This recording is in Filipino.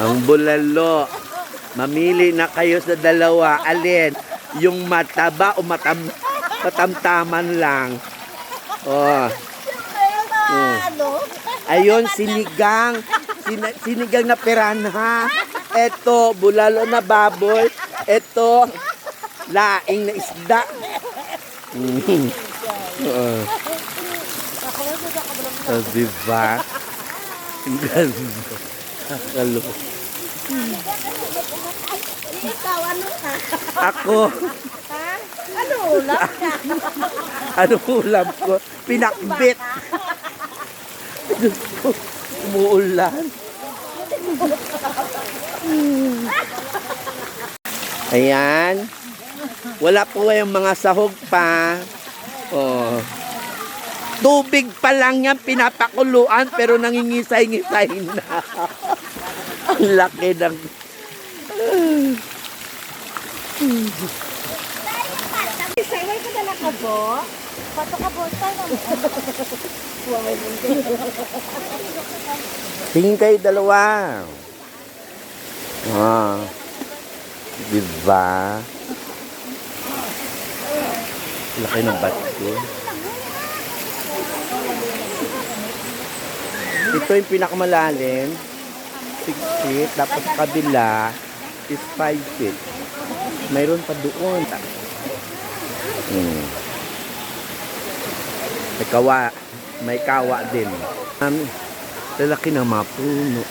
Ang bulalo. Mamili na kayo sa dalawa. Alin? Yung mataba o matamtaman lang. Oh. Ayun, sinigang. Sinigang na piranha. Ito, bulalo na baboy. Ito, laing na isda. Diba? Ang ganda. Akalo. Ikaw, ano ka? Ako. Ha? Ano ulam ka? Ano ulam ko? Pinakbit. Umuulan. Ayan. Wala po kayong mga sahog pa. Oh. Tubig pa lang yan, pinapakuluan, pero nangingisay-ngisay na. Ang laki ng... Isaway ko na lang ka po. Pato ka po, tayo Tingin kayo dalawa. Ah. Diba? Laki ng bat ko. Ito yung pinakamalalim. 6 feet. Tapos kabila is 5 feet. Mayroon pa doon. May kawa din. Lalaki ng mga puno.